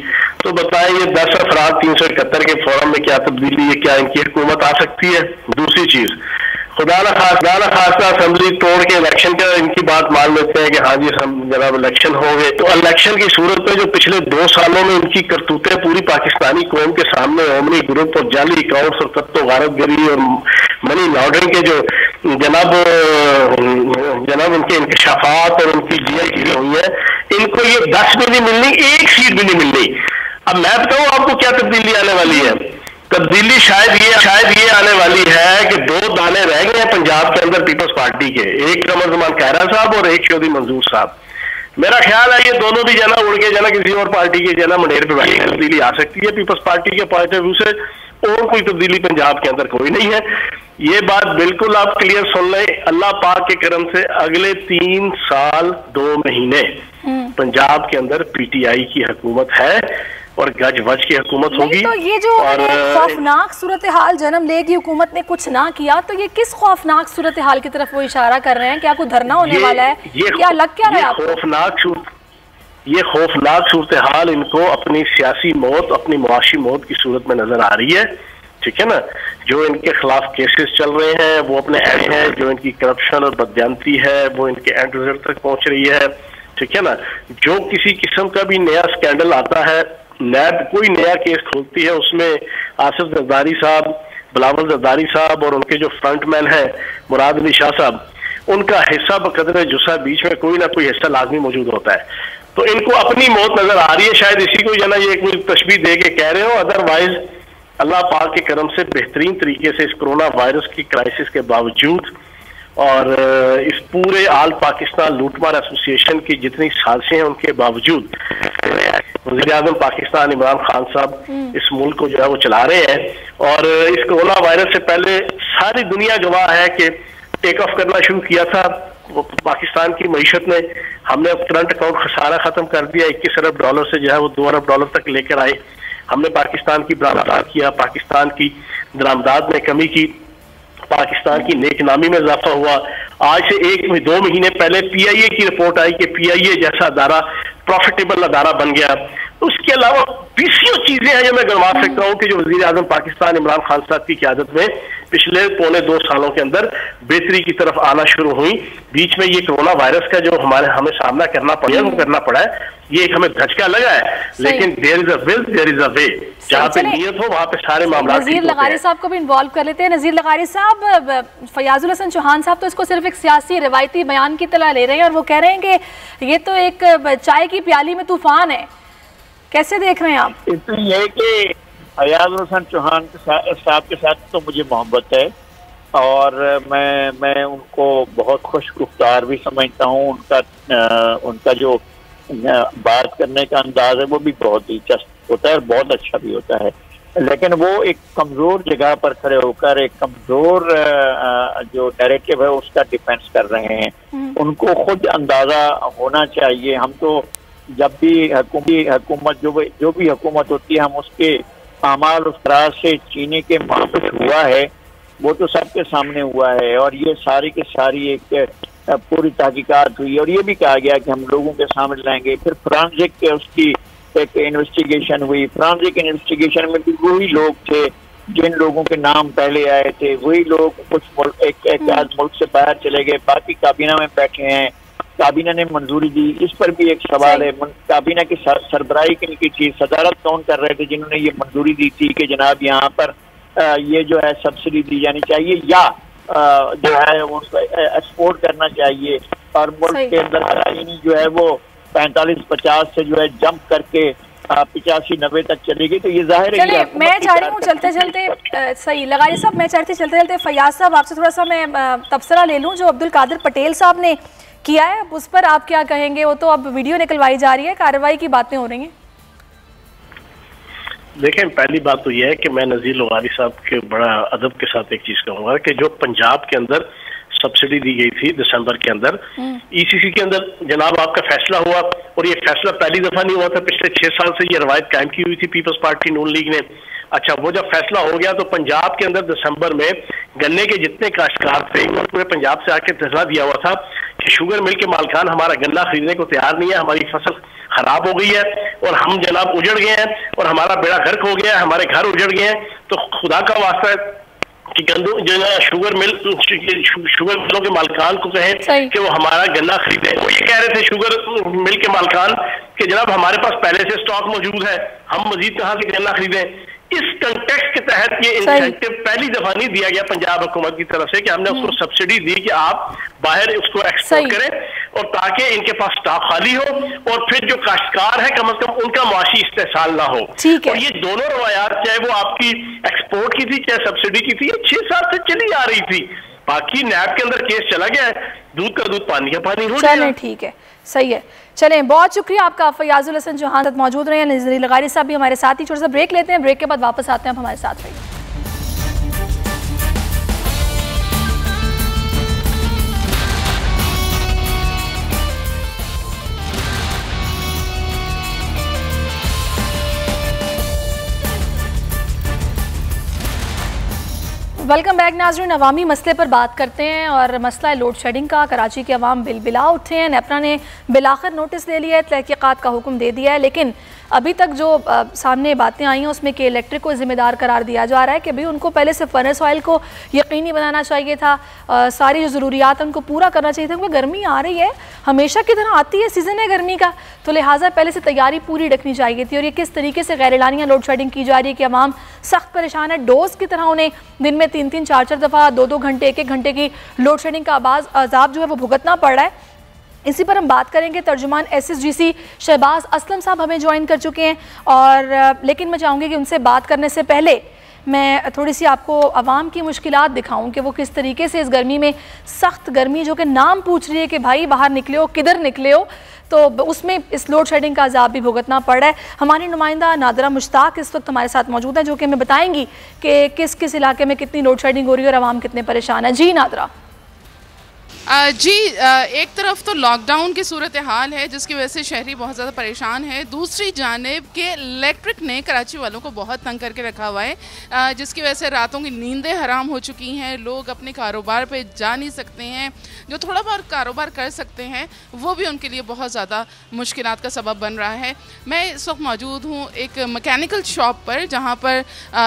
तो बताएं ये 10 अफराद 371 के फोरम में क्या तब्दीली है, क्या इनकी हुकूमत आ सकती है? दूसरी चीज, खुदा न खास्ता असेंबली तोड़ के इलेक्शन का इनकी बात मान लेते हैं कि हाँ जी जनाब इलेक्शन हो गए, तो इलेक्शन की सूरत में जो पिछले 2 सालों में इनकी करतूतें पूरी पाकिस्तानी कौम के सामने ओमनी ग्रुप और जाली अकाउंट्स और कत्तो गारतगिरी और मनी लॉन्ड्रिंग के जो जनाब उनके इंकशाफात और उनकी चीजें हुई है, इनको ये 10 भी नहीं मिलनी, 1 सीट भी नहीं मिलनी। अब मैं बताऊं आपको क्या तब्दीली आने वाली है? तब्दीली शायद ये आने वाली है कि 2 दाने रह गए हैं पंजाब के अंदर पीपल्स पार्टी के, एक कमर ज़मान कायरा साहब और एक चौधरी मंजूर साहब। मेरा ख्याल है ये दोनों भी जना उड़ के जना किसी और पार्टी के जना मंडेर पे बैठी तब्दीली आ सकती है पीपल्स पार्टी के पॉइंट ऑफ व्यू से, और कोई तब्दीली पंजाब के अंदर कोई नहीं है। ये बात बिल्कुल आप क्लियर सुन लें, अल्लाह पाक के करम से अगले 3 साल 2 महीने पंजाब के अंदर पीटीआई की हुकूमत है और गज वज की हुकूमत होगी। तो ये जो खौफनाक सूरत हाल जन्म लेगी, हुकूमत ने कुछ ना किया, तो ये किस खौफनाक सूरत हाल की तरफ वो इशारा कर रहे हैं? क्या कोई धरना होने वाला है? क्या लग क्या रहा है आपको? ये खौफनाक सूरत हाल इनको अपनी सियासी मौत, अपनी मुआशी मौत की सूरत में नजर आ रही है। ठीक है ना, जो इनके खिलाफ केसेस चल रहे हैं वो अपने एंड हैं, जो इनकी करप्शन और बदयांती है वो इनके एंड रिजल्ट तक पहुंच रही है। ठीक है ना। जो किसी किस्म का भी नया स्कैंडल आता है, नैब कोई नया केस खोलती है, उसमें आसिफ जरदारी साहब, बिलावल जरदारी साहब और उनके जो फ्रंटमैन हैं मुराद अली शाह साहब, उनका हिस्सा बकदर जुस्सा बीच में कोई ना कोई हिस्सा लाजमी मौजूद होता है। तो इनको अपनी मौत नजर आ रही है, शायद इसी को जना ये कोई तशबीह दे के कह रहे हो। अदरवाइज अल्लाह पाक के करम से बेहतरीन तरीके से इस कोरोना वायरस की क्राइसिस के बावजूद और इस पूरे आल पाकिस्तान लूटमार एसोसिएशन की जितनी साजिशें हैं उनके बावजूद वज़ीर आज़म पाकिस्तान इमरान खान साहब इस मुल्क को जो है वो चला रहे हैं। और इस कोरोना वायरस से पहले सारी दुनिया गवाह है कि टेक ऑफ करना शुरू किया था पाकिस्तान की मईशत ने। हमने करंट अकाउंट खसारा खत्म कर दिया, 21 अरब डॉलर से जो है वो 2 अरब डॉलर तक लेकर आए। हमने पाकिस्तान की बरामदात किया, पाकिस्तान की दरामदात में कमी की, पाकिस्तान की नेकनामी में इजाफा हुआ। आज से 1-2 महीने पहले PIA की रिपोर्ट आई कि PIA जैसा अदारा प्रॉफिटेबल अदारा बन गया। उसके अलावा 20 चीजें हैं जो मैं गिनवा सकता हूँ कि जो वज़ीर आज़म पाकिस्तान इमरान खान साहब की क़यादत में पिछले 2.25 सालों के अंदर बेहतरी की तरफ आना शुरू हुई। बीच में ये कोरोना वायरस का जो हमें सामना करना पड़ा है, ये एक हमें धचका लगा है, लेकिन there is a will there is a way. जहाँ पे नियत हो वहाँ पे सारे मामला। नज़ीर लगारी साहब को भी इन्वॉल्व कर लेते हैं। नज़ीर लगारी साहब, फयाजुल हसन चौहान साहब तो इसको सिर्फ एक सियासी रिवायती बयान की तरह ले रहे हैं और वो कह रहे हैं कि ये तो एक चाय की प्याली में तूफान है। कैसे देख रहे हैं आप? इसलिए है कि फयाजुल हसन चौहान साहब के साथ तो मुझे मोहब्बत है और मैं उनको बहुत खुशगुफ्तार भी समझता हूँ। उनका जो बात करने का अंदाज है वो भी बहुत दिलचस्प होता है और बहुत अच्छा भी होता है, लेकिन वो एक कमजोर जगह पर खड़े होकर एक कमजोर जो नैरेटिव है उसका डिफेंस कर रहे हैं। उनको खुद अंदाजा होना चाहिए। हम तो जब भी हुकूमत जो भी हुकूमत होती है, हम उसके अमाल उस तरह से चीनी के माफिक हुआ है वो तो सबके सामने हुआ है। और ये सारी की सारी एक पूरी तहकीकात हुई और ये भी कहा गया कि हम लोगों के सामने लाएंगे। फिर फ्रांसिक उसकी एक इन्वेस्टिगेशन हुई। फ्रांसिक इन्वेस्टिगेशन में भी वही लोग थे जिन लोगों के नाम पहले आए थे, वही लोग कुछ एक आध मुल्क से बाहर चले गए, बाकी काबीना में बैठे हैं, काबीना ने मंजूरी दी। इस पर भी एक सवाल है, काबीना की सरबराही किनकी थी, सदारत कौन कर रहे थे जिन्होंने ये मंजूरी दी थी कि जनाब यहाँ पर ये जो है सब्सिडी दी जानी चाहिए या जो है उसको एक्सपोर्ट करना चाहिए और मुल्क के अंदर यानी जो है वो 45-50 से जो है जंप करके 85-90 तक चलेगी। तो ये जाहिर है। चलिए मैं चाह रही हूँ चलते चलते सही लगारी साहब, मैं चाहती चलते चलते फयाज साहब आपसे थोड़ा सा मैं तबसरा ले लूँ जो अब्दुल कादिर पटेल साहब ने किया है, उस पर आप क्या कहेंगे? वो तो अब वीडियो निकलवाई जा रही है, कार्रवाई की बातें हो रही हैं। देखें, पहली बात तो यह है कि मैं नज़ीर लगारी साहब के बड़ा अदब के साथ एक चीज कहूंगा कि जो पंजाब के अंदर सब्सिडी दी गई थी दिसंबर के अंदर, ECC के अंदर जनाब आपका फैसला हुआ और ये फैसला पहली दफा नहीं हुआ था, पिछले 6 साल से ये रवायत कायम की हुई थी पीपल्स पार्टी नून लीग ने। अच्छा, वो जब फैसला हो गया तो पंजाब के अंदर दिसंबर में गन्ने के जितने काश्तकार थे पूरे पंजाब से आके फैसला दिया हुआ था कि शुगर मिल के मालकान हमारा गन्ना खरीदने को तैयार नहीं है, हमारी फसल खराब हो गई है और हम जनाब उजड़ गए हैं और हमारा बेड़ा गर्क हो गया है, हमारे घर उजड़ गए हैं। तो खुदा का वास्ता है कि शुगर मिलों के मालकान को कहें कि वो हमारा गन्ना खरीदे। वो ये कह रहे थे शुगर मिल के मालकान कि जनाब हमारे पास पहले से स्टॉक मौजूद है, हम मजीद कहाँ से गन्ना खरीदें। इस कंटेक्स्ट के तहत ये इंसेंटिव पहली दफा नहीं दिया गया पंजाब हुकूमत की तरफ से कि हमने उसको सब्सिडी दी कि आप बाहर उसको एक्सपोर्ट करें और ताकि इनके पास स्टॉक खाली हो और फिर जो काश्तकार है कम से कम उनका मुआशी इस्तेसाल ना हो। और ये दोनों रवायात चाहे वो आपकी एक्सपोर्ट की थी चाहे सब्सिडी की थी, ये 6 साल से चली आ रही थी। बाकी नैब के अंदर केस चला गया है, दूध का दूध पानी का पानी हो गया। ठीक है, सही है। चलें, बहुत शुक्रिया आपका। फयाजुल हसन चौहान साथ मौजूद रहे हैं, नज़ीर लगारी साहब भी हमारे साथ ही। छोटा सा ब्रेक लेते हैं, ब्रेक के बाद वापस आते हैं, आप हमारे साथ रहिए। वेलकम बैक नाज़रीन। अवामी मसले पर बात करते हैं और मसला लोड शेडिंग का। कराची के अवाम बिलबिला उठे हैं। नेपरा ने बिलाखिर नोटिस ले लिया है, तहकीकात का हुक्म दे दिया है, लेकिन अभी तक जो सामने बातें आई हैं उसमें के इलेक्ट्रिक को जिम्मेदार करार दिया जा रहा है कि भाई उनको पहले से फर्नेस ऑयल को यकीनी बनाना चाहिए था, सारी जो ज़रूरियात हैं उनको पूरा करना चाहिए था, क्योंकि गर्मी आ रही है, हमेशा की तरह आती है, सीज़न है गर्मी का, तो लिहाजा पहले से तैयारी पूरी रखनी चाहिए थी। और ये किस तरीके से गैर एलानिया लोड शेडिंग की जा रही है कि अवाम सख्त परेशान है, डोज की तरह उन्हें दिन में 3-3, 4-4 दफ़ा 2-2 घंटे, 1-1 घंटे की लोड शेडिंग का अजाब जो है वो भुगतना पड़ रहा है। इसी पर हम बात करेंगे। तर्जुमान SSGC शहबाज असलम साहब हमें ज्वाइन कर चुके हैं, और लेकिन मैं चाहूँगी कि उनसे बात करने से पहले मैं थोड़ी सी आपको अवाम की मुश्किलात दिखाऊं कि वो किस तरीके से इस गर्मी में, सख्त गर्मी जो कि नाम पूछ रही है कि भाई बाहर निकले हो, किधर निकले हो, तो उसमें इस लोड शेडिंग का अजाब भी भुगतना पड़ रहा है। हमारी नुमाइंदा नादरा मुश्ताक इस वक्त हमारे साथ मौजूद है, जो कि हमें बताएंगी कि किस किस इलाके में कितनी लोड शेडिंग हो रही है और अवाम कितने परेशान है। जी नादरा। जी, एक तरफ तो लॉकडाउन की सूरत हाल है जिसकी वजह से शहरी बहुत ज़्यादा परेशान है, दूसरी जानिब के इलेक्ट्रिक ने कराची वालों को बहुत तंग करके रखा हुआ है, जिसकी वजह से रातों की नींदें हराम हो चुकी हैं, लोग अपने कारोबार पे जा नहीं सकते हैं, जो थोड़ा बहुत कारोबार कर सकते हैं वो भी उनके लिए बहुत ज़्यादा मुश्किलात का सबब बन रहा है। मैं इस वक्त मौजूद हूँ एक मैकेनिकल शॉप पर, जहाँ पर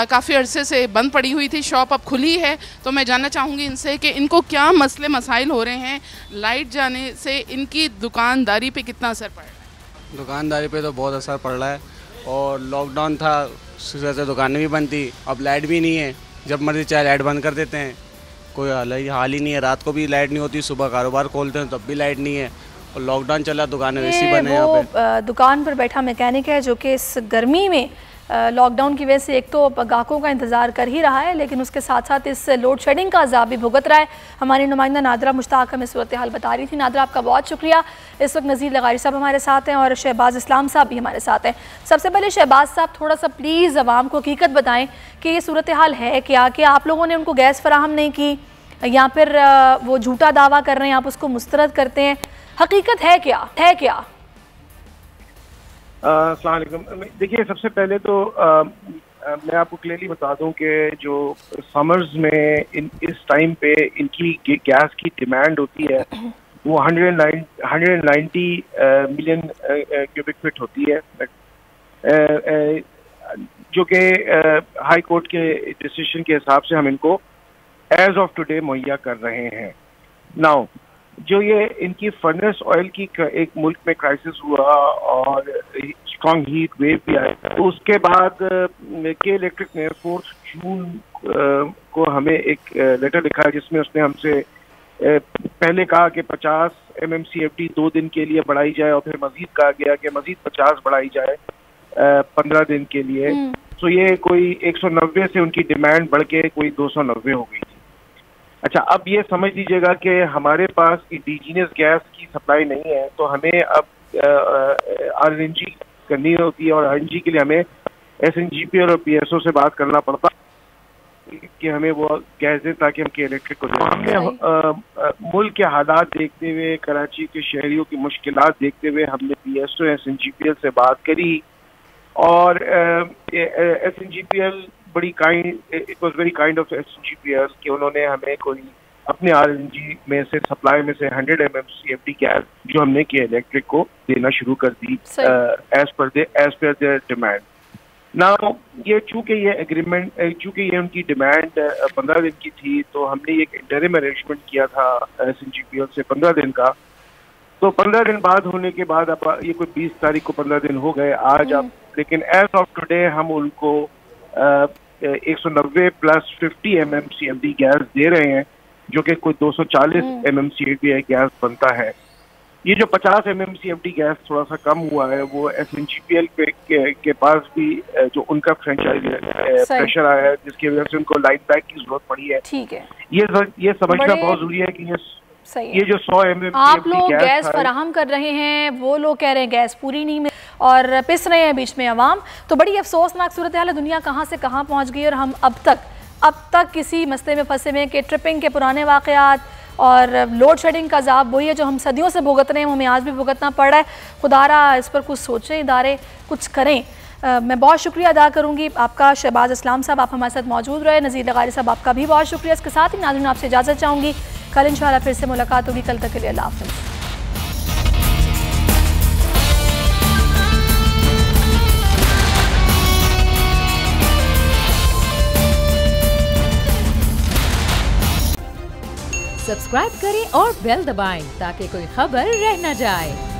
काफ़ी अरसे से बंद पड़ी हुई थी, शॉप अब खुली है, तो मैं जानना चाहूँगी इनसे कि इनको क्या मसले मसाइल हो रहे हैं, लाइट जाने से इनकी दुकानदारी पे कितना असर पड़ रहा है? दुकानदारी पे तो बहुत असर पड़ रहा है, और लॉकडाउन था उस वजह से दुकानें भी बंद थी, अब लाइट भी नहीं है, जब मर्जी चाहे लाइट बंद कर देते हैं, कोई हाल ही नहीं है, रात को भी लाइट नहीं होती, सुबह कारोबार खोलते हैं तब भी लाइट नहीं है, और लॉकडाउन चला, दुकानें वैसी बंद है। यहाँ पे दुकान पर बैठा मैकेनिक है जो कि इस गर्मी में लॉकडाउन की वजह से एक तो ग्राहकों का इंतज़ार कर ही रहा है, लेकिन उसके साथ साथ इस लोड शेडिंग का अजाब भी भुगत रहा है। हमारी नुमाइंदा नादरा मुश्ताक हमें सूरत हाल बता रही थी। नादरा, आपका बहुत शुक्रिया। इस वक्त नज़ीर लगारी साहब हमारे साथ हैं और शहबाज इस्लाम साहब भी हमारे साथ हैं। सबसे पहले शहबाज साहब, थोड़ा सा प्लीज़ अवाम को हकीकत बताएँ कि ये सूरत हाल है क्या, कि आप लोगों ने उनको गैस फराहम नहीं की या फिर वो झूठा दावा कर रहे हैं, आप उसको मुस्तरद करते हैं, हकीकत है क्या? अस्सलाम वालेकुम। देखिए, सबसे पहले तो मैं आपको क्लियरली बता दूं कि जो समर्स में इस टाइम पे इनकी गैस की डिमांड होती है वो 190 मिलियन क्यूबिक फीट होती है, जो कि हाई कोर्ट के डिसीजन के हिसाब से हम इनको एज ऑफ टुडे मुहैया कर रहे हैं। नाउ जो ये इनकी फर्नेस ऑयल की एक मुल्क में क्राइसिस हुआ और स्ट्रॉन्ग हीट वेव भी आया, तो उसके बाद के इलेक्ट्रिक ने 4 जून को हमें एक लेटर लिखा है जिसमें उसने हमसे पहले कहा कि 50 MMCFD 2 दिन के लिए बढ़ाई जाए, और फिर मजीद कहा गया कि मजीद 50 बढ़ाई जाए 15 दिन के लिए। तो ये कोई 190 से उनकी डिमांड बढ़ के कोई 290 हो गई थी। अच्छा, अब ये समझ लीजिएगा कि हमारे पास इंडिजीनियस गैस की सप्लाई नहीं है, तो हमें अब RNG करनी होती है, और RNG के लिए हमें SNGPL और PSO से बात करना पड़ता कि हमें वो गैस दें ताकि हम के इलेक्ट्रिक को दें। हमने मुल्क के हालात देखते हुए, कराची के शहरियों की मुश्किलात देखते हुए हमने PSO SNGPL से बात करी, और SNGPL it was very kind of SNGPL कि उन्होंने हमें कोई अपने RNG में से सप्लाई में से 100 MMCFD गैस जो हमने के इलेक्ट्रिक को देना शुरू कर दी as per their demand. Now ये चूंकि ये उनकी डिमांड 15 दिन की थी, तो हमने एक इंटरिम अरेंजमेंट किया था SNGPL से 15 दिन का। तो 15 दिन बाद होने के बाद अब ये कोई 20 तारीख को 15 दिन हो गए आज अब, लेकिन एज ऑफ टुडे हम उनको 190 प्लस 50 MMCFD गैस दे रहे हैं, जो कि कोई 240 MMCFD गैस बनता है। ये जो 50 MMCFD गैस थोड़ा सा कम हुआ है, वो SNGPL के पास भी जो उनका फ्रेंचाइज प्रेशर आया है, जिसकी वजह से उनको लाइन बैक की जरूरत पड़ी है। ठीक है, ये समझना बहुत जरूरी है कि ये जो 100 MMCFD आप लोग गैस फराहम कर रहे हैं, वो लोग कह रहे हैं गैस पूरी नहीं मिल और पिस रहे हैं बीच में अवाम, तो बड़ी अफसोसनाक सूरत हाल है। दुनिया कहाँ से कहाँ पहुँच गई, और हम अब तक किसी मसले में फंसे हुए हैं कि ट्रिपिंग के पुराने वाक़यात और लोड शेडिंग का अज़ाब वही है जो हम सदियों से भुगत रहे हैं, हमें आज भी भुगतना पड़ रहा है। खुदारा इस पर कुछ सोचें, इदारे कुछ करें। मैं बहुत शुक्रिया अदा करूँगी आपका शहबाज इस्लाम साहब, आप हमारे साथ मौजूद रहे। नज़ीर लगारी साहब, आपका भी बहुत शुक्रिया। इसके साथ ही नाज़रीन आपसे इजाज़त चाहूँगी, कल इंशाअल्लाह फिर से मुलाकात होगी। कल तक के लिए अल्लाह हाफ़िज़। सब्सक्राइब करें और बेल दबाएं ताकि कोई खबर रह न जाए।